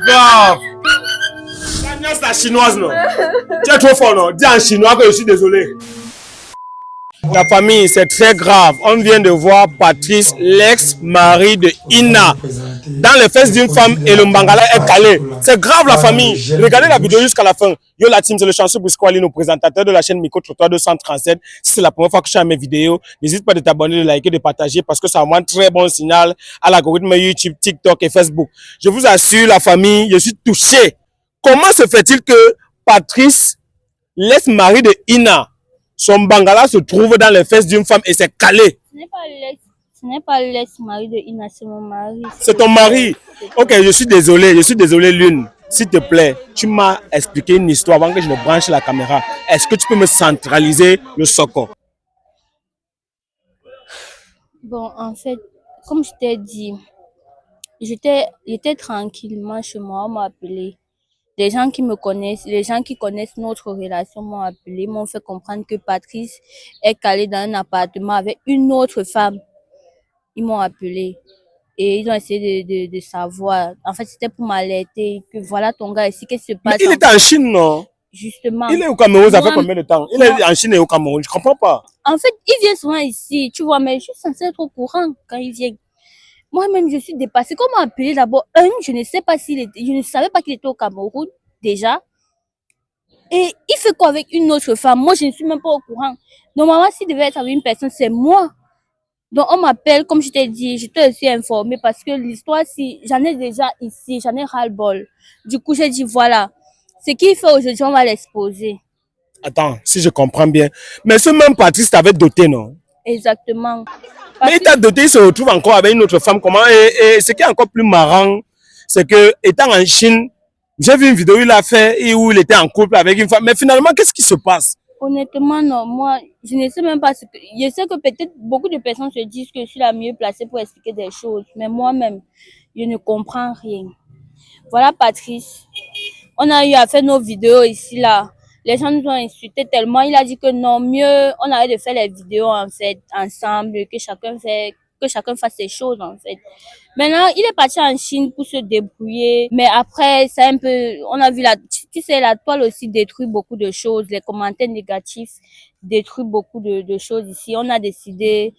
grave. Agnès la chinoise, non? Tu es trop fort, non? Dis en chinois que je suis désolé. La famille, c'est très grave. On vient de voir Patrice, l'ex-mari de Ina, dans les fesses d'une femme et le Mbangala est calé. C'est grave la famille. Regardez la vidéo jusqu'à la fin. Yo la team, c'est le chanceux Briscoe, nos présentateurs de la chaîne Micro Trottoir 237. Si c'est la première fois que je suis à mes vidéos, n'hésite pas de t'abonner, de liker, de partager parce que ça envoie un très bon signal à l'algorithme YouTube, TikTok et Facebook. Je vous assure la famille, je suis touché. Comment se fait-il que Patrice, l'ex-mari de Ina, son bangala se trouve dans les fesses d'une femme et c'est calé? Ce n'est pas l'ex-mari de Ina, c'est mon mari. C'est ton mari? Ok, je suis désolé Lune. S'il te plaît, tu m'as expliqué une histoire avant que je ne branche la caméra. Est-ce que tu peux me centraliser le soco? Bon, en fait, comme je t'ai dit, j'étais tranquillement chez moi, on m'a appelé. Les gens qui me connaissent, les gens qui connaissent notre relation m'ont appelé, m'ont fait comprendre que Patrice est calé dans un appartement avec une autre femme. Ils m'ont appelé et ils ont essayé de savoir. En fait, c'était pour m'alerter que voilà ton gars ici, qu'est-ce qui se Mais passe? il était en Chine, non? Justement. Il est au Cameroun, ça fait combien de temps? Il est en Chine et au Cameroun, je comprends pas. En fait, il vient souvent ici, tu vois, mais je suis censée être au courant quand il vient. Moi-même, je suis dépassée. Comment appeler d'abord? Je ne sais pas je ne savais pas qu'il était au Cameroun, déjà. Et il fait quoi avec une autre femme? Moi, je ne suis même pas au courant. Normalement, s'il devait être avec une personne, c'est moi. Donc, on m'appelle, comme je t'ai dit, je t'ai aussi informée parce que l'histoire, si j'en ai déjà ici, j'en ai ras-le-bol. Du coup, j'ai dit, voilà, ce qu'il fait aujourd'hui, on va l'exposer. Attends, si je comprends bien. Mais ce même Patrice t'avait doté, non? Exactement. Mais il t'a doté, il se retrouve encore avec une autre femme. Comment? Et ce qui est encore plus marrant, c'est que, étant en Chine, j'ai vu une vidéo, il a fait, où il était en couple avec une femme. Mais finalement, qu'est-ce qui se passe? Honnêtement, non. Moi, je ne sais même pas ce que... Je sais que peut-être beaucoup de personnes se disent que je suis la mieux placée pour expliquer des choses. Mais moi-même, je ne comprends rien. Voilà, Patrice. On a eu à faire nos vidéos ici, là. Les gens nous ont insultés tellement. Il a dit que non, mieux, on arrête de faire les vidéos, en fait, ensemble, que chacun fasse ses choses, en fait. Maintenant, il est parti en Chine pour se débrouiller. Mais après, c'est un peu, on a vu tu sais, la toile aussi détruit beaucoup de choses. Les commentaires négatifs détruisent beaucoup de choses ici. On a décidé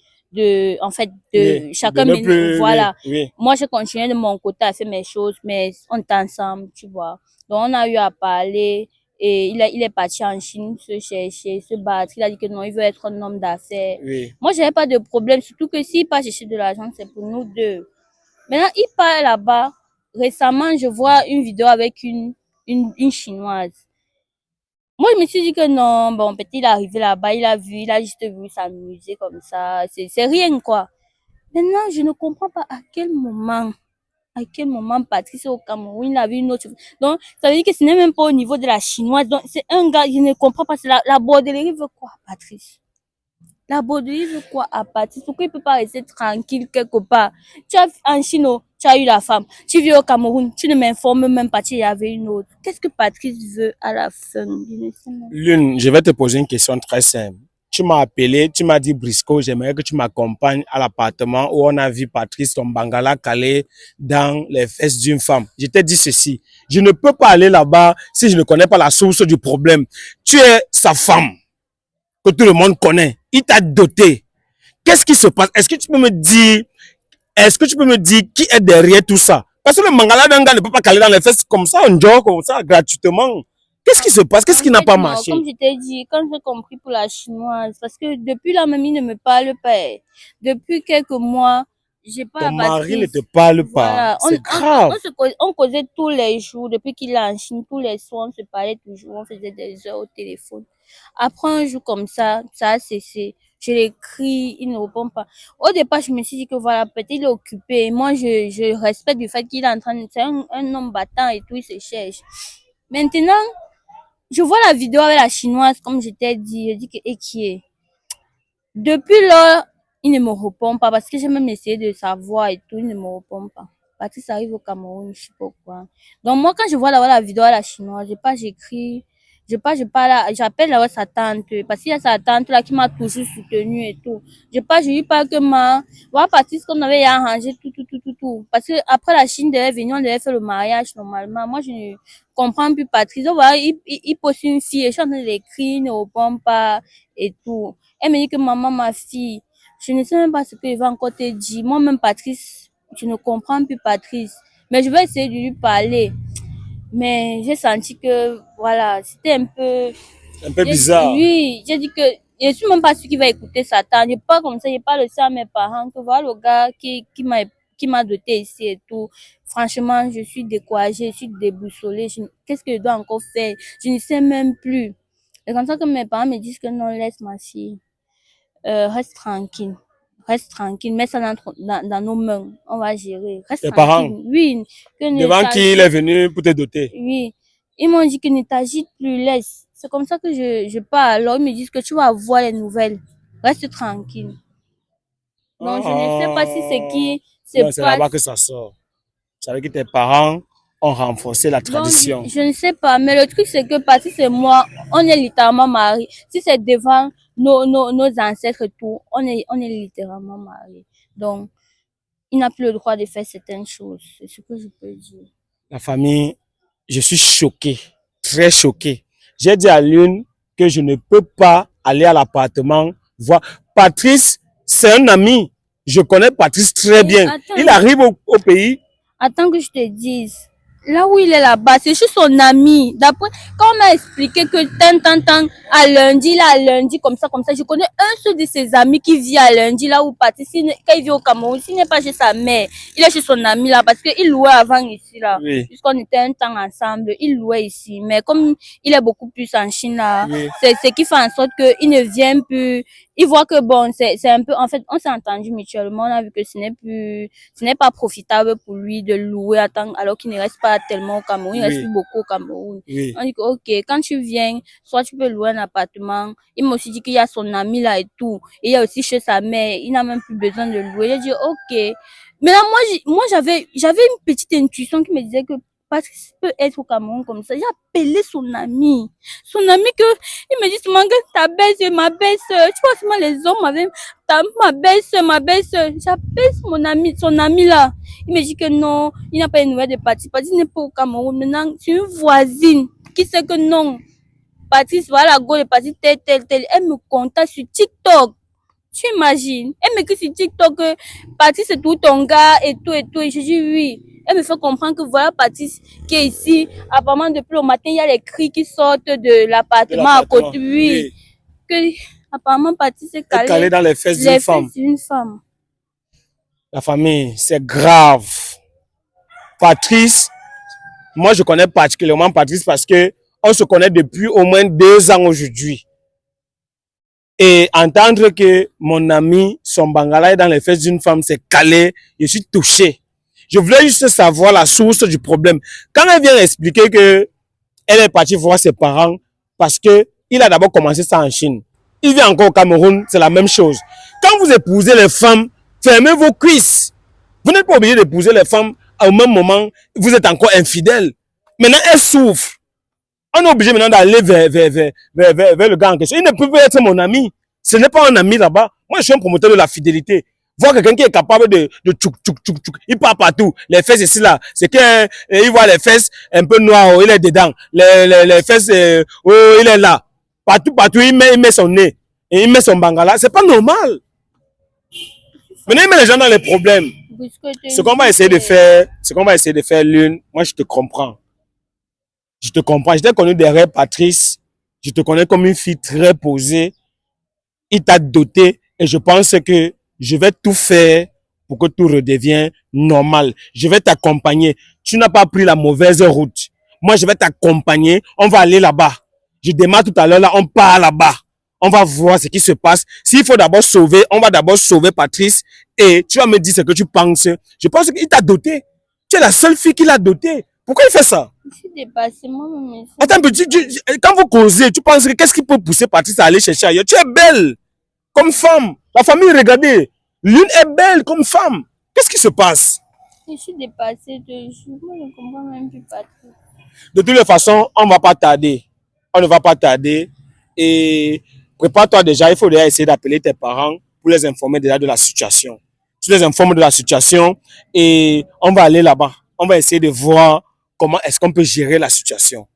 en fait, Oui, chacun, de ne plus, voilà. oui, oui. Moi, je continue de mon côté à faire mes choses, mais on est ensemble, tu vois. Donc, on a eu à parler et il est parti en Chine se chercher, se battre. Il a dit que non, il veut être un homme d'affaires. Oui. Moi, j'avais pas de problème, surtout que s'il part chercher de l'argent, c'est pour nous deux. Maintenant, il part là-bas. Récemment, je vois une vidéo avec une Chinoise. Moi, je me suis dit que non, bon, peut-être il est arrivé là-bas, il a juste vu s'amuser comme ça. C'est rien, quoi. Maintenant, je ne comprends pas à quel moment Patrice au Cameroun, il a vu une autre. Donc, ça veut dire que ce n'est même pas au niveau de la chinoise. Donc, c'est un gars, je ne comprends pas. C'est la bordellerie veut quoi, Patrice? La bordellerie veut quoi à Patrice? Pourquoi il peut pas rester tranquille quelque part? Tu as, en Chine, tu as eu la femme. Tu vis au Cameroun, tu ne m'informes même pas qu'il y avait une autre. Qu'est-ce que Patrice veut à la fin? Lune, je vais te poser une question très simple. Tu m'as appelé, tu m'as dit Briscoe, j'aimerais que tu m'accompagnes à l'appartement où on a vu Patrice, ton bangala calé dans les fesses d'une femme. Je t'ai dit ceci, je ne peux pas aller là-bas si je ne connais pas la source du problème. Tu es sa femme, que tout le monde connaît. Il t'a doté. Qu'est-ce qui se passe? Est-ce que tu peux me dire qui est derrière tout ça? Parce que le mangala d'un gars ne peut pas caler dans les fesses comme ça, on joue comme ça, gratuitement. Qu'est-ce qui se passe? Qu'est-ce qui n'a pas marché? Comme je t'ai dit, quand j'ai compris pour la chinoise, parce que depuis la mamie ne me parle pas. Depuis quelques mois, j'ai pas Ton la mari ne Patrice. te parle pas. Voilà. C'est grave. On causait tous les jours, depuis qu'il est en Chine, tous les soirs, on se parlait toujours, on faisait des heures au téléphone. Après un jour comme ça a cessé. Je l'écris, il ne répond pas. Au départ, je me suis dit que voilà, peut-être il est occupé. Moi, je respecte le fait qu'il est en train de, c'est un homme battant et tout, il se cherche. Maintenant, je vois la vidéo avec la chinoise, comme je t'ai dit, je dis que, et qui est? Depuis là, il ne me répond pas parce que j'ai même essayé de savoir et tout, il ne me répond pas. Parce ça arrive au Cameroun, je sais pas quoi. Donc moi, quand je vois la vidéo à la chinoise, j'écris, Je pars là, j'appelle là sa tante, parce qu'il y a sa tante là qui m'a toujours soutenue et tout. Je lui parle que voilà, Patrice, qu'on avait arrangé tout. Parce que après la Chine devait venir, on devait faire le mariage normalement. Moi, je ne comprends plus Patrice. Donc voilà, il poste une fille, et je suis en train d'écrire, il ne répond pas et tout. Elle me dit que maman, ma fille, je ne sais même pas ce qu'il va encore te dire. Moi-même, Patrice, je ne comprends plus Patrice. Mais je vais essayer de lui parler. Mais j'ai senti que, voilà, c'était un peu bizarre. Oui, j'ai dit que je ne suis même pas sûre qu'il va écouter Satan. Je parle comme ça, je parle aussi à mes parents que voilà le gars qui m'a doté ici et tout. Franchement, je suis découragée, je suis déboussolée. Qu'est-ce que je dois encore faire? Je ne sais même plus. C'est comme ça que mes parents me disent que non, laisse ma fille. Reste tranquille. Reste tranquille. Mets ça dans nos mains. On va gérer. Reste Tes tranquille. parents? Oui. Devant qui il est venu pour te doter? Oui. Ils m'ont dit que ne t'agite plus, laisse. C'est comme ça que je parle. Alors, ils me disent que tu vas voir les nouvelles. Reste tranquille. Donc, je ne sais pas si c'est qui se non, c'est là-bas passe. que ça sort. Ça veut dire que tes parents ont renforcé la tradition. Donc, je ne sais pas. Mais le truc, c'est que Patrice et moi, on est littéralement mariés. Si c'est devant nos ancêtres et tout, on est littéralement mariés. Donc, il n'a plus le droit de faire certaines choses. C'est ce que je peux dire. La famille, je suis choqué, très choqué. J'ai dit à l'une que je ne peux pas aller à l'appartement voir. Patrice, c'est un ami. Je connais Patrice très bien. Attends, il arrive au pays. Attends que je te dise. Là où il est là-bas, c'est juste son ami. D'après, quand on m'a expliqué que tant, à lundi, comme ça, je connais un seul de ses amis qui vit à lundi, là où Patrice, quand il vit au Cameroun, s'il n'est pas chez sa mère, il est chez son ami là, parce qu'il louait avant ici là. Oui. Puisqu'on était un temps ensemble, il louait ici. Mais comme il est beaucoup plus en Chine là, Oui. c'est ce qui fait en sorte qu'il ne vient plus. Il voit que bon, c'est un peu, en fait, on s'est entendu mutuellement, on a vu que ce n'est pas profitable pour lui de louer alors qu'il ne reste pas tellement au Cameroun, il reste plus beaucoup au Cameroun. Oui. On dit que, ok, quand tu viens, soit tu peux louer un appartement. Il m'a aussi dit qu'il y a son ami là et tout. Et il y a aussi chez sa mère, il n'a même plus besoin de louer. J'ai dit, ok. Mais là, moi, j'avais une petite intuition qui me disait que Patrice peut être au Cameroun comme ça. J'ai appelé son ami. Son ami il me dit souvent que ta belle-sœur, ma belle-sœur. Tu vois souvent les hommes avec ma belle-sœur. J'appelle son ami là. Il me dit que non, il n'a pas une nouvelle de Patrice. Patrice n'est pas au Cameroun. Maintenant, c'est une voisine qui sait que non. Patrice, voilà, go de Patrice, tel. Elle me contacte sur TikTok. Tu imagines? Elle m'écrit sur TikTok que Patrice c'est tout ton gars et tout. Et je dis oui. Elle me fait comprendre que voilà Patrice qui est ici. Apparemment, depuis le matin, il y a les cris qui sortent de l'appartement à côté. Oui. Que, apparemment, Patrice est calé dans les fesses d'une femme. La famille, c'est grave. Patrice, moi je connais particulièrement Patrice parce que on se connaît depuis au moins 2 ans aujourd'hui. Et entendre que mon ami, son bangala est dans les fesses d'une femme, c'est calé, je suis touché. Je voulais juste savoir la source du problème. Quand elle vient expliquer que elle est partie voir ses parents parce que il a d'abord commencé ça en Chine. Il vient encore au Cameroun, c'est la même chose. Quand vous épousez les femmes, fermez vos cuisses. Vous n'êtes pas obligé d'épouser les femmes au même moment, vous êtes encore infidèle. Maintenant, elle souffre. On est obligé maintenant d'aller vers le gars en question. Il ne peut pas être mon ami. Ce n'est pas un ami là-bas. Moi, je suis un promoteur de la fidélité. Voir quelqu'un qui est capable de tchouk. Il part partout. Les fesses ici là. C'est qu'il voit les fesses un peu noires, il est dedans. Les fesses, il est là. Partout, il met son nez. Et il met son bangala. C'est pas normal. Maintenant, il met les gens dans les problèmes. Ce qu'on va essayer de faire, l'une, moi, je te comprends. Je te comprends. Je t'ai connu derrière Patrice. Je te connais comme une fille très posée. Il t'a doté et je pense que je vais tout faire pour que tout redevienne normal. Je vais t'accompagner. Tu n'as pas pris la mauvaise route. Moi, je vais t'accompagner. On va aller là-bas. Je démarre tout à l'heure là. On part là-bas. On va voir ce qui se passe. S'il faut d'abord sauver, on va d'abord sauver Patrice. Et tu vas me dire ce que tu penses. Je pense qu'il t'a doté. Tu es la seule fille qui l'a doté. Pourquoi il fait ça? Je suis dépassée, moi-même. Attends, quand vous causez, tu penses que qu'est-ce qui peut pousser Patrice à aller chercher ailleurs? Tu es belle comme femme. La famille, regardez. L'une est belle comme femme. Qu'est-ce qui se passe? Je suis dépassée. Moi, je ne comprends même plus Patrice. De toutes les façons, on ne va pas tarder. on ne va pas tarder. Et prépare-toi déjà, il faut déjà essayer d'appeler tes parents pour les informer déjà de la situation. Tu les informes de la situation et on va aller là-bas. On va essayer de voir comment est-ce qu'on peut gérer la situation.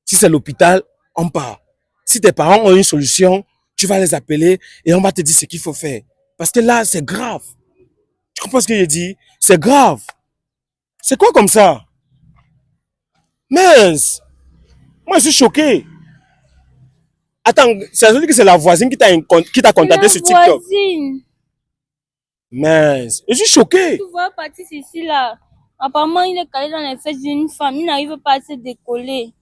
Si c'est l'hôpital, on part. Si tes parents ont une solution, tu vas les appeler et on va te dire ce qu'il faut faire. Parce que là, c'est grave. Tu comprends ce que je dis? C'est grave. C'est quoi comme ça? Mince. Moi, je suis choqué. Attends, ça veut dire que c'est la voisine qui t'a contacté sur TikTok. Voisine. Mince. Je suis choqué. Tu vois, Patrice ici, là. Apparemment, il est calé dans les fesses d'une femme. Il n'arrive pas à se décoller.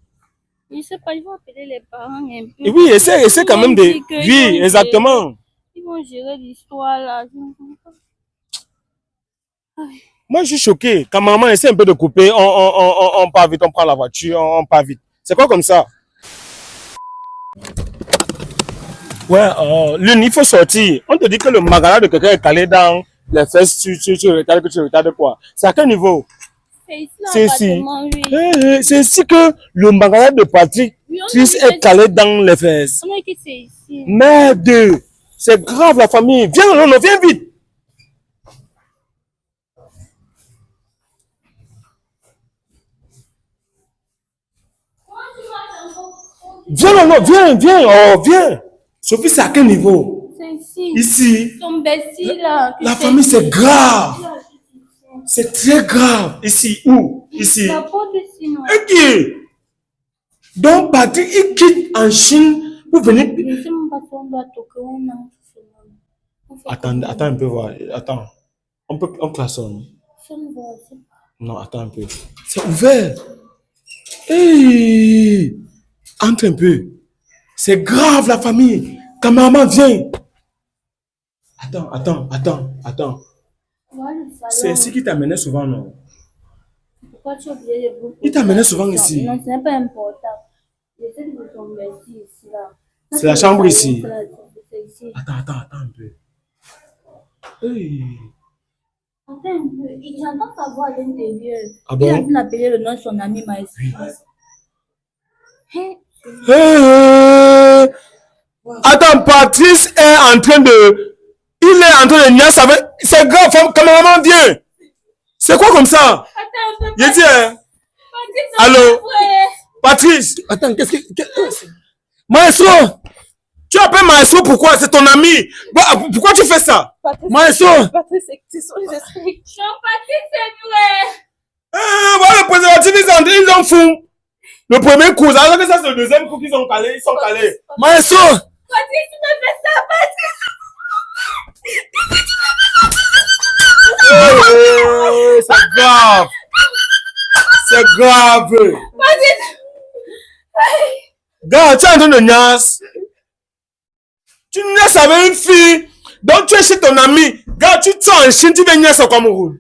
Je ne sais pas, il faut appeler les parents un peu. Et oui, essaie quand même de... Oui, exactement. Ils vont gérer l'histoire, là. Moi, je suis choqué. Quand maman essaie un peu de couper, on part vite, on prend la voiture, on part vite. C'est quoi comme ça? Ouais, Lune, il faut sortir. On te dit que le magasin de quelqu'un est calé dans les fesses, tu retardes quoi? C'est à quel niveau? C'est ici. Oui. C'est ici que le magasin de Patrick est calé dans les fesses. On a dit que c'est ici. Merde! C'est grave la famille. Viens, non, viens vite. Viens, non, viens, oh, viens. Sophie, c'est à quel niveau? C'est ici. Ici. Son bestie, là. La famille, c'est grave. C'est très grave. Ici, où? Ici. La porte ici, non. Ok. Donc, Patrick, il quitte en Chine pour venir. Attends un peu, voir. Attends. On klaxonne. Non, attends un peu. C'est ouvert. Hey. Entre un peu. C'est grave, la famille. Cameraman, viens. Attends. C'est ici qu'il t'amenait souvent, non? Pourquoi tu as oublié les boucles? Il t'amenait souvent ici. Non, ce n'est pas important. J'essaie de vous tomber ici, là. C'est la chambre ici. C'est ici. Attends un peu. Hey. Attends un peu. J'entends sa voix à l'intérieur. Ah bon? Il a dû appeler le nom de son ami Maïs. Attends, Patrice est en train de... Il est en train de nier ça. C'est grave, cameraman, viens. C'est quoi comme ça? Attends un peu. Il dit, hein? Allô? Patrice. Attends, qu'est-ce que... Maestro! Tu appelles Maestro pourquoi? C'est ton ami. Pourquoi tu fais ça? Maestro! Patrice, c'est son esprit. Non, Patrice, c'est vrai. Voilà, le préservatif, ils en font. Le premier coup, alors que ça c'est le deuxième coup qu'ils ont calé, ils sont calés. Maestro! Patrice, tu me fais ça, Patrice! C'est grave! C'est grave! Patrice! Gars, tu es en train de niasse. Tu niaises avec une fille. Donc tu es chez ton ami. Gars, tu es en Chine, tu viens niaiser au Cameroun.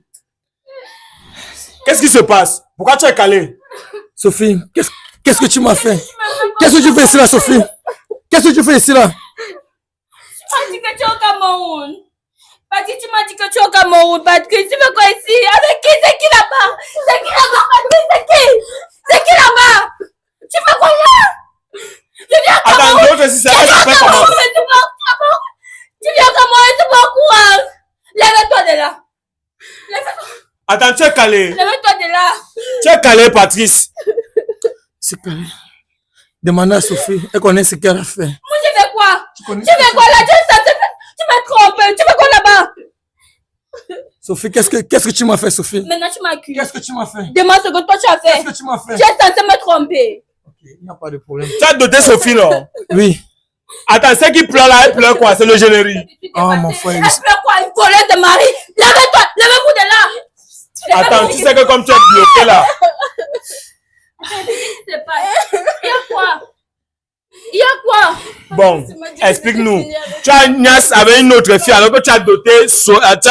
Qu'est-ce qui se passe? Pourquoi tu es calé? Sophie, qu'est-ce que tu m'as fait? Qu'est-ce que tu fais ici là, Sophie? Qu'est-ce que tu fais ici là? Tu m'as dit que tu es au Cameroun. Patrick, tu m'as dit que tu es au Cameroun. Patrick, tu fais quoi ici? Avec qui? C'est qui là-bas? C'est qui là-bas, Patrick? C'est qui? C'est qui là-bas? Tu fais quoi là? Je viens au Cameroun. Attends, l'autre, si ça va, comment? Tu viens au Cameroun, tu vas au courant. Lève-toi de là. Lève-toi. Attends, tu es calé. Lève-toi de là. Tu es calé, Patrice. C'est calé. Demande à Sophie, elle connaît ce qu'elle a fait. Moi, je fais quoi? Tu fais quoi là? Tu m'as trompé. Tu fais quoi là-bas? Sophie, qu'est-ce que tu m'as fait, Sophie? Maintenant, tu m'accuses. Qu'est-ce que tu m'as fait? Demande ce que toi tu as fait. Qu'est-ce que tu m'as fait? Tu es censé me tromper. Ok, il n'y a pas de problème. Tu as doté Sophie, non? Oui. Attends, celle qui pleure là, elle pleure quoi? C'est le générique. Oh, mon frère. Elle pleure quoi? Une voleuse de mari. Lève-toi. Lève-vous de là. Attends, tu sais que comme tu es bloqué là. Il y a quoi? Il y a quoi? Bon, explique-nous. Tu as niasse avec une autre fille alors que tu as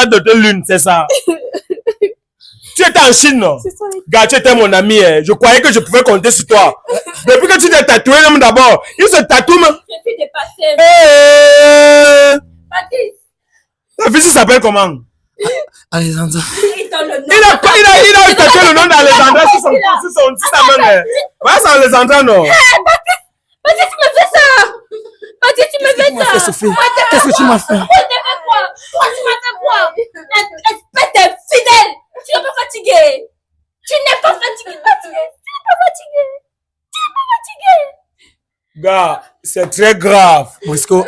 doté l'une, c'est ça? Tu étais en Chine, non? Gars, tu étais mon ami. Je croyais que je pouvais compter sur toi. Depuis que tu t'es tatoué, même d'abord, il se tatoue même. Je suis dépassée. Patrice. La fille s'appelle comment? Alexandra. Il donne le nom. Il a tatoué le nom d'Alexandra sur sa main. Ouais, c'est Alexandra, non? Vas-y, tu me fais ça. Vas-y, tu me fais ça. Sophie, qu'est-ce que tu m'as fait? Moi, tu m'as fait quoi? Toi, tu m'as fait quoi? Espèce d'infidèle. Tu n'es pas fatigué. Tu n'es pas fatigué. Tu n'es pas fatigué. Tu n'es pas fatigué. Gars, c'est très grave. Brisco,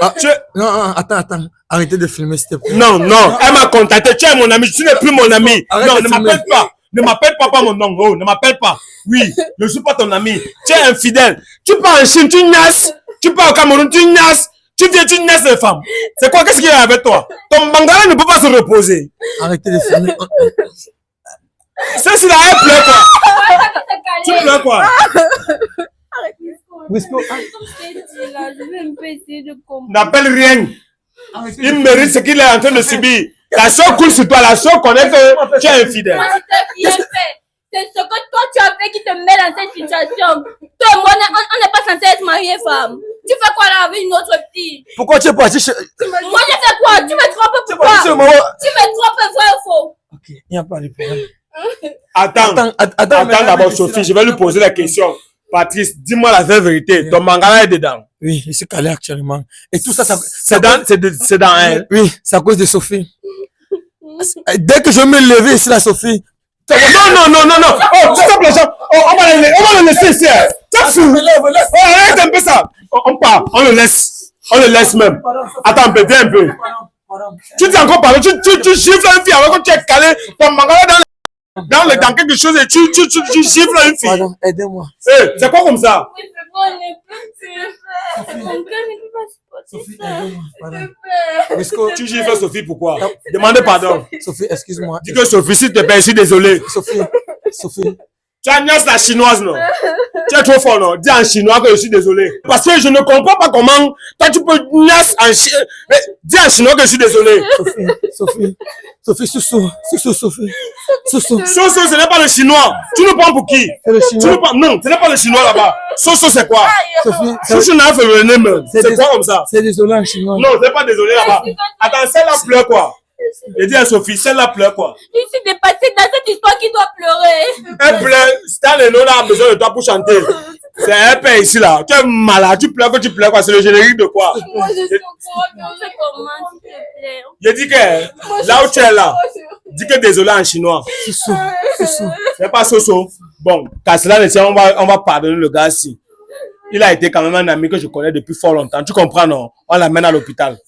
non, attends. Arrêtez de filmer, s'il te plaît. Non, elle m'a contacté. Tu es mon ami, tu n'es plus mon ami. Arrête Non, de ne filmer. m'appelle pas. Ne m'appelle pas par mon nom. Oh, ne m'appelle pas. Oui, je ne suis pas ton ami. Tu es infidèle. Tu pars en Chine, tu niaises. Tu pars au Cameroun, tu niaises. Tu viens, tu niaises les femmes. C'est quoi? Qu'est-ce qu'il y a avec toi? Ton bangala ne peut pas se reposer. Arrêtez de filmer. C'est là, elle pleure quoi? Tu pleures quoi? Brisco, Je vais un peu essayer de comprendre. N'appelle rien. Il mérite ce qu'il est en train de subir. La soeur coule sur toi. La soeur connaît que tu es infidèle. Moi, je t'ai rien fait. C'est ce que toi tu as fait qui te met dans cette situation. Toi et moi, on n'est pas censé être mariés, femme. Tu fais quoi là avec une autre fille? pourquoi tu es parti chez... Moi, j'ai fait quoi? Tu me trompes pourquoi? Tu me trompes, vrai ou faux? Ok, il n'y a pas de problème. Attends d'abord, Sophie, je vais lui poser la question. Patrice, dis-moi la vraie vérité. Ton mangala est dedans. Oui, je suis calé actuellement. Et tout ça, c'est dans elle. Oui, c'est à cause de Sophie. Dès que je me lever ici, la Sophie. Non. Oh, stop les gens. Oh, on va le laisser ici. C'est fou. Oh, arrête un peu ça. On part. On le laisse. On le laisse même. Attends un peu, viens un peu. Tu dis encore parler. Tu gifles une fille alors que tu es calé. Ton mangala dans quelque chose et tu gifles une fille. Pardon, aidez-moi. C'est quoi comme ça? Oui, c'est bon, on n'est plus. Mon cœur ne peut pas supporter ça. Brisco, Tu gifles Sophie, pourquoi? Demandez pardon. Sophie, excuse-moi. Dis que Sophie, s'il te plaît, je suis désolé. Sophie. Tu as niaise la chinoise, non? Tu es trop fort, non? Dis en chinois que je suis désolé. Parce que je ne comprends pas comment toi tu peux niaise en chinois. Dis en chinois que je suis désolé. Sophie, Soso, Sophie. Soso, ce n'est pas le chinois. Tu nous prends pour qui? C'est le chinois. Non, ce n'est pas le chinois là-bas. Soso, c'est quoi? Sophie, Soso n'a fait le nez. C'est quoi comme ça? c'est désolé en chinois. Non, c'est pas désolé là-bas. Attends, celle-là pleure quoi? Je dis à Sophie, celle-là pleure quoi? Je suis dépassée dans cette histoire qui doit pleurer. Elle pleure. Stan Leno a besoin de toi pour chanter. C'est un père ici là. Tu es malade, tu pleures quoi? C'est le générique de quoi? Moi, je suis au courant, mais on fait comment, s'il te plaît? Je dis que là où tu es là, dis que désolé en chinois. Soso. C'est pas Soso. Bon, qu'à cela ne tient, on va pardonner le gars ici. Il a été quand même un ami que je connais depuis fort longtemps. Tu comprends, non? On l'amène à l'hôpital.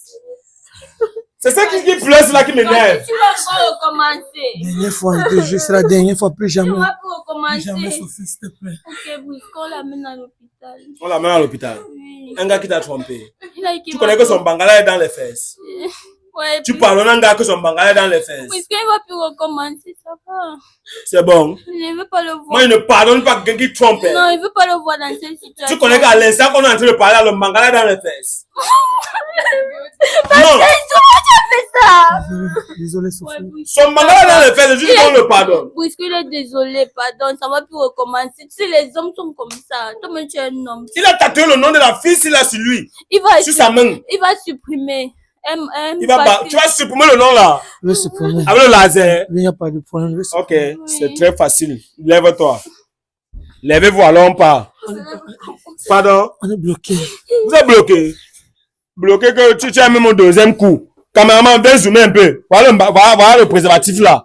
C'est ça qui pleure, c'est là qui m'énerve. Tu vas pas recommencer. Dernière fois, juste la dernière fois, plus jamais. Tu vas pas recommencer. Jamais, Sophie, s'il te plaît. Ok, Brisco, on l'amène à l'hôpital. On l'amène à l'hôpital. Oui. Un gars qui t'a trompé. Tu connais que son bangala est dans les fesses. Ouais, tu parles d'un gars que son bangala est dans les fesses. Brisco, il va plus recommencer, ça va. C'est bon. Il ne veut pas le voir. Moi, il ne pardonne pas quelqu'un qui trompe. Non, il ne veut pas le voir dans cette situation. Tu connais qu'à l'instant qu'on est en train de parler, le mangala est dans les fesses. Non. Ça. Désolé, Sophie. Ouais, son mangala est dans les fesses, juste qu'on le pardonne. Brisco, il est désolé, pardon, ça va plus recommencer. Tu sais, les hommes sont comme ça. Toi-même, tu es un homme. Il a tatoué le nom de la fille, s'il a sur lui. Sur sa main. Il va supprimer. Tu vas supprimer le nom là. Je vais supprimer. Avec le laser. Il n'y a pas de problème. Ok, oui. C'est très facile. Lève-toi. Lèvez-vous, alors on part. Pardon? On est bloqué. Vous êtes bloqué. Bloqué que tu as même mon deuxième coup. Caméraman, viens zoomer un peu. Voilà le préservatif là.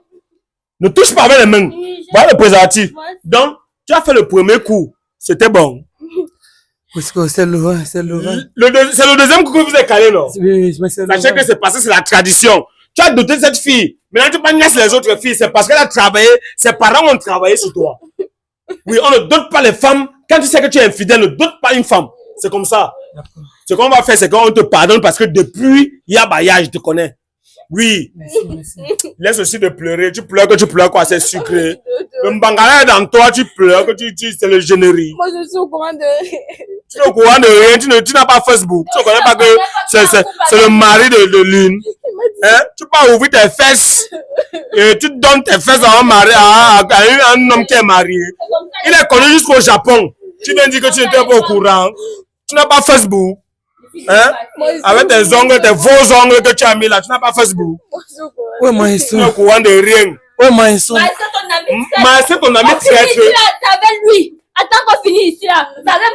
Ne touche pas avec les mains. Voilà le préservatif. Donc, tu as fait le premier coup. C'était bon. Parce que c'est le C'est le deuxième coup que vous êtes calé, non? Oui, mais c'est sachez que c'est parce que c'est la tradition. Tu as doté cette fille. Maintenant, tu pas les autres filles. C'est parce qu'elle a travaillé. Ses parents ont travaillé sur toi. Oui, on ne dote pas les femmes. Quand tu sais que tu es infidèle, ne dote pas une femme. C'est comme ça. Ce qu'on va faire, c'est qu'on te pardonne parce que depuis Yabaya, je te connais. Oui. Merci. Laisse aussi de pleurer. Tu pleures quoi, c'est sucré. Le mbangala est dans toi, tu pleures c'est le générique. Moi, je suis au courant de rien. Tu es au courant de rien, tu n'as pas Facebook. Tu ne connais pas que c'est le mari de l'une. Hein? Tu peux ouvrir tes fesses et tu donnes tes fesses à un mari, à un homme qui est marié. Il est connu jusqu'au Japon. Tu viens dire que tu n'étais pas au courant. Tu n'as pas Facebook. Hein? Avec tes ongles, tes faux ongles que tu as mis là, tu n'as pas Facebook. Ouais, Maïsso. Tu n'es au courant de rien. Ouais, Maïsso. C'est ton ami traître. C'est avec lui. Attends qu'on finisse ici là.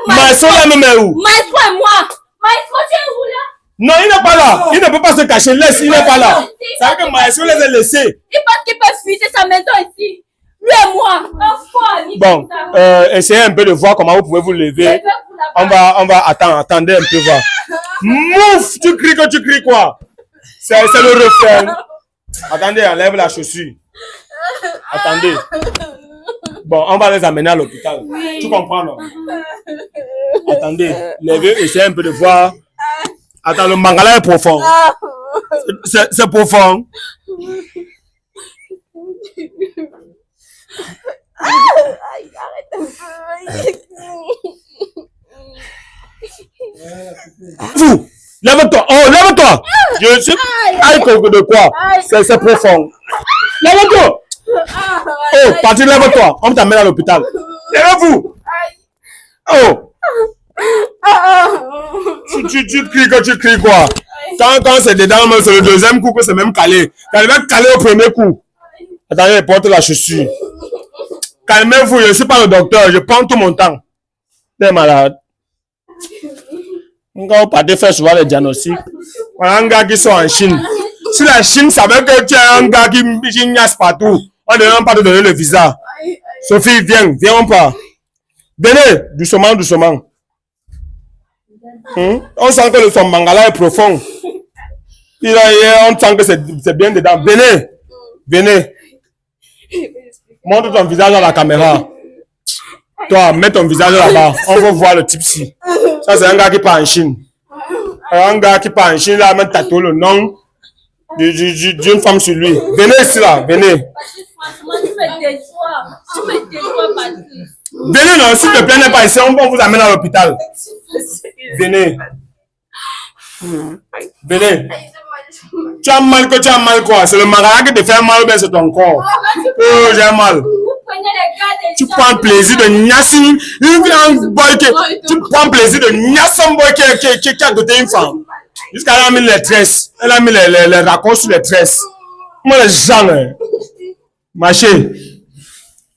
Maestro là même est où? Maestro et moi. Maestro, tu es où là? Non, il n'est pas là. Il ne peut pas se cacher. Laisse, il n'est pas là. Ça veut dire que Maestro les a laissés. Il pense qu'il peut fuir, c'est sa maison ici. Lui et moi, un faux ami. Bon, essayez un peu de voir comment vous pouvez vous lever. On va attendez un peu voir. Mouf, tu cries que tu cries quoi? C'est le refrain. Attendez, enlève la chaussure. Attendez. Bon, on va les amener à l'hôpital. Oui. Tu comprends, non? Attendez, levez, essayez un peu de voir. Attends, le mangala est profond. C'est profond. Vous, lève-toi. Oh, lève-toi. Je suis. Aïe, de quoi? C'est profond. Lève-toi. Oh, Patrick, lève-toi. On t'amène à l'hôpital. Lève-vous. Oh. Tu cries que tu cries quoi? Quand c'est dedans, c'est le deuxième coup que c'est même calé. Quand il va caler au premier coup. Attendez, porte la chaussure. Calmez-vous, je ne suis pas le docteur, je prends tout mon temps. T'es malade. Quand on partait faire souvent les diagnostics, on a un gars qui sont en Chine. Si la Chine savait que tu es un gars qui gnasse partout, on ne devrait pas te donner le visa. Sophie, viens, on part. Venez, doucement, doucement. On sent que son mangala est profond. On sent que c'est bien dedans. Venez, venez. Montre ton visage dans la caméra. Toi, mets ton visage là-bas. On va voir le type-ci. Ça, c'est un gars qui part en Chine. Un gars qui part en Chine, là, même tatoué le nom d'une femme sur lui. Venez ici, là, venez. Franchement, tu me déçois. Tu me déçois, Patrick. Venez, non, s'il te plaît, n'est pas ici. On vous amène à l'hôpital. Venez. Venez. Tu as mal que tu as mal quoi? C'est le mangala qui te fait mal ou bien c'est ton corps? Oh, j'ai mal. Tu prends plaisir de niasser tu prends plaisir de niasser un boy qui a doté une femme. Jusqu'à là, elle a mis les tresses. Elle a mis les raccords sur les tresses. Moi, les gens, marchez.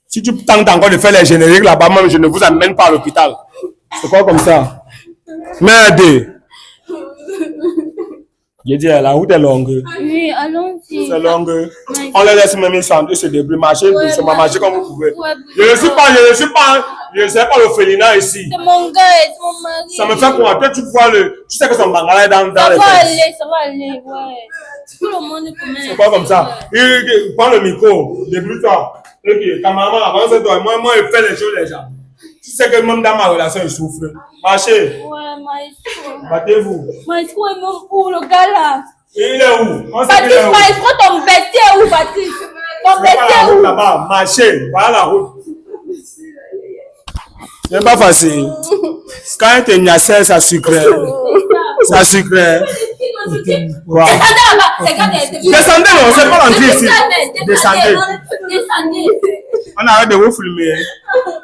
Si tu tentes encore de faire les génériques là-bas, même je ne vous amène pas à l'hôpital. C'est quoi comme ça? Merde. J'ai dit, la route est longue. Oui, allons-y. C'est longue. On les laisse même se débrouiller, marcher, doucement, marcher comme vous pouvez. Je ne sais pas le félina ici. C'est mon gars, c'est mon mari. Ça me fait quoi? Toi, tu vois tu sais que son mangala est dans les Ça va aller, ouais. Tout le monde connaît. C'est pas comme ça. Prends le micro, débrouille-toi. Ok, cameraman, avance-toi. Moi, je fais les choses, les gens. Tu sais que même dans ma relation, il souffre. Marchez. Ouais, Maestro. Battez-vous. Maestro est même où, le gars là? Et il est où? Patrick, Maestro, ton bestier est où, Patrick? Ton bestier est où? Là-bas, marchez. Voilà la route. C'est pas facile. Quand il te niassait, ça sucrait. Ça sucrait. Quoi? Descendez, non, c'est pas l'entrée ici. Descendez. On arrête de vous filmer.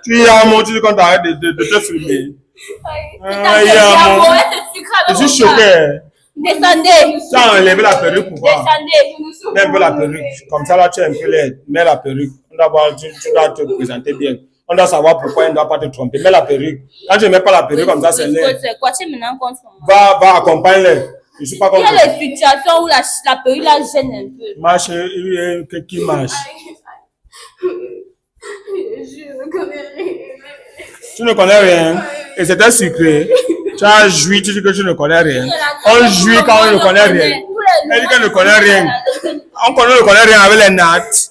Tu es à mon Dieu quand tu arrêtes de te filmer. Je suis choqué. Descendez. Tu as enlevé la perruque pour voir. Descendez. Mets un peu la perruque. Comme ça, là, tu es un peu laid. Mets la perruque. On doit voir, tu dois te présenter bien. On doit savoir pourquoi il ne doit pas te tromper. Mets la perruque. Quand tu ne mets pas la perruque comme ça, c'est laid. Va, accompagne-les. Je suis pas contre. Il y a des situations où la perruque la gêne un peu. Marche, qui marche? Tu ne connais rien. Et c'était sucré. Tu as joui, tu dis que tu ne connais rien. On jouit quand on ne connaît rien. Elle dit qu'elle ne connaît rien. On ne connaît rien avec les nattes.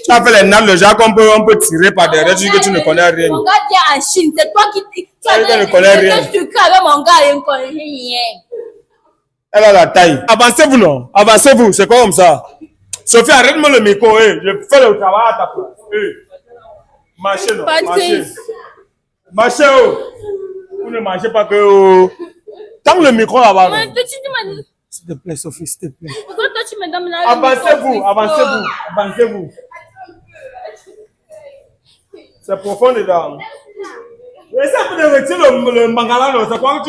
Tu as fait les nattes, le genre qu'on peut tirer par derrière, tu dis que tu ne connais rien. Mon gars vient en Chine, c'est toi qui ne connais rien. Mon gars, il ne connaît rien. Elle a la taille. Avancez-vous, non? Avancez-vous, c'est quoi comme ça? Sophie, arrête-moi le micro, je fais le travail à ta place. Marchez, non? Marchez. Marchez, Vous ne marchez pas que. Tant le micro là-bas. S'il te plaît, Sophie, s'il te plaît. Pourquoi toi tu me donnes là? Avancez-vous, avancez-vous, avancez-vous. C'est profond dedans. Essaye un peu de retirer le mangala, non? C'est quoi que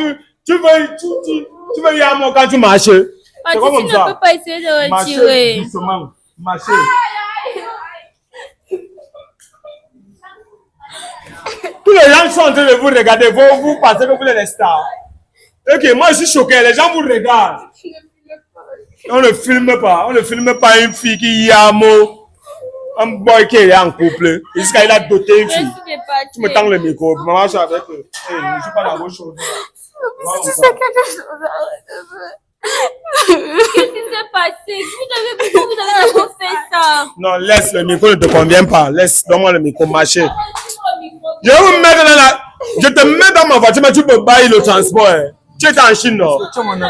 tu veux y aller quand tu marches? C'est quoi comme ça? Tu ne peux pas essayer de retirer. Marchez doucement, marchez. Tous les les gens sont en train de vous regarder, vous pensez que vous êtes les stars. Ok, moi je suis choqué, les gens vous regardent. On ne filme pas une fille qui y a un mot, un boy qui est en couple, jusqu'à il a doté une fille. Tu me tends le micro, maman, je suis avec eux. Hey, je ne suis pas dans vos choses. Qu'est-ce qui s'est passé? Vous avez d'abord fait ça. Non, laisse, le micro ne te convient pas. Laisse, donne-moi le micro, marcher. Je vais vous mettre dans la... Je te mets dans ma voiture, mais tu peux bailler le transport. Hein. Tu es en Chine, non?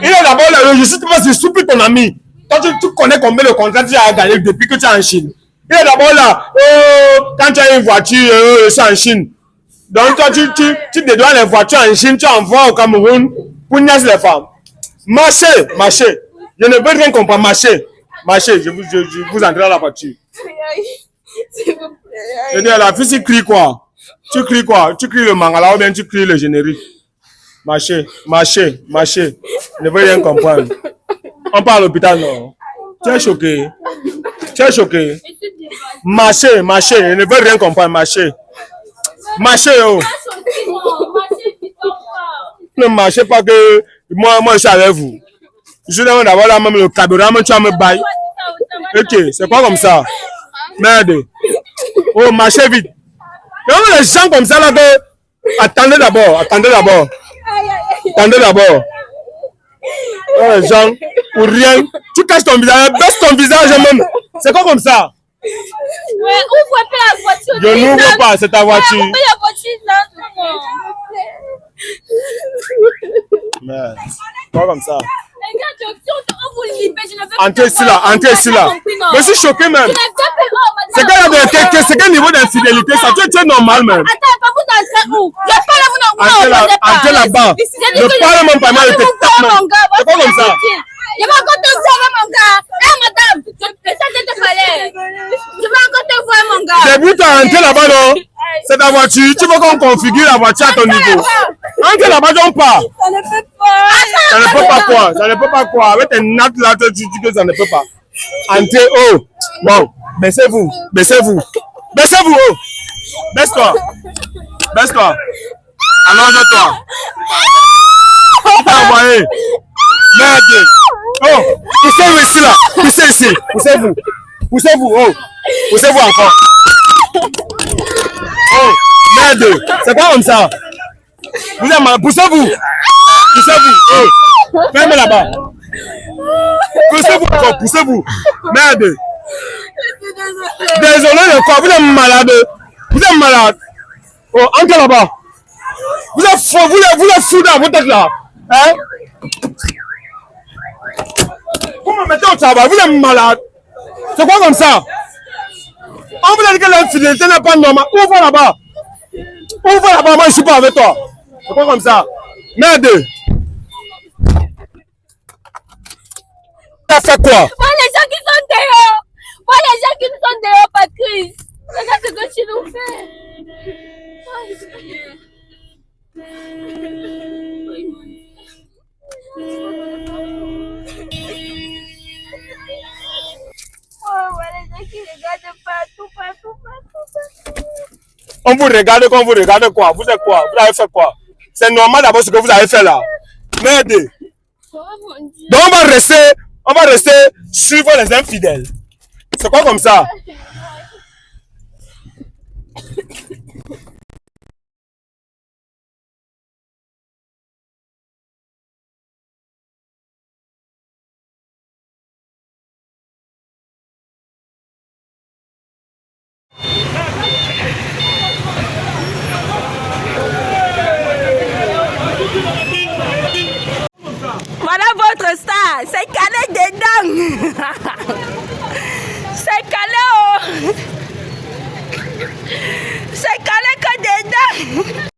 Il est d'abord là, je suis plus ton ami. Toi, tu connais combien de contrats tu as gagné depuis que tu es en Chine. Il est d'abord là, quand tu as une voiture, je suis en Chine. Donc, toi, tu dédouanes les voitures en Chine, tu envoies au Cameroun pour niaiser les femmes. Marchez. Je ne veux rien comprendre. Marchez. Je vous entrez dans la voiture. S'il vous plaît. Je dis à la fille, tu cries quoi? Tu cries le mangala ou bien tu cries le générique? Marchez. Je ne veux rien comprendre. On part à l'hôpital, non? Tu es choqué. Marchez. Je ne veux rien comprendre. Marchez, oh. Ne marchez pas que moi je suis avec vous. Je suis d'abord là, même le carburant, tu vas me bailler. Ok, c'est quoi comme ça? Merde. Oh, marchez vite. Non, les gens comme ça là, attendez d'abord. Oh, les gens, pour rien. Tu caches ton visage, baisse ton visage même. C'est quoi comme ça? Ouais, ouvre un peu la voiture. Je n'ouvre pas, c'est ta voiture. Ouvre la voiture là. Merde. Quoi comme ça? Entrez ici là. Je suis choqué même. C'est quel niveau d'infidélité ça? Tu es normal même. Attends, pas vous entrez où? Je parle Entrez là-bas. Ne parle même pas mal de tes tapes. C'est quoi comme ça? Je vais encore te voir mon gars. Madame, ça te fallait. Je vais encore te voir mon gars. Début, tu as entré là-bas, non? C'est ta voiture. Tu veux qu'on configure la voiture à ton niveau? Entre là-bas, on part. Ça ne peut pas. Ça ne peut pas quoi? Avec tes nattes là, tu dis que ça ne peut pas. Entrez, oh. Bon, baissez-vous, oh. Baisse-toi. Allonge-toi. Envoyez. Merde. Oh, poussez-vous ici là. Poussez-vous, oh. Poussez-vous encore. Oh, merde. C'est pas comme ça. Vous êtes mal. Poussez-vous, oh. Fermez là-bas. Poussez-vous. Merde. Désolé de quoi, vous êtes malade. Oh, entrez là-bas. Vous êtes fou dans votre tête là. Hein? Vous me mettez au travail, vous êtes malade. C'est quoi comme ça? On vous a dit que l'infidélité n'est pas normale. Ouvre là-bas, moi je suis pas avec toi. C'est quoi comme ça? Merde. Tu as fait quoi? Voilà les gens qui sont dehors, Patrice. Regarde ce que tu nous fais. On vous regarde quand vous regardez quoi? Vous êtes quoi? Vous avez fait quoi? C'est normal d'abord ce que vous avez fait là. Merde. Donc on va rester suivre les infidèles. C'est quoi comme ça? Voilà votre star, c'est calé dedans. C'est calé, oh. C'est calé que dedans.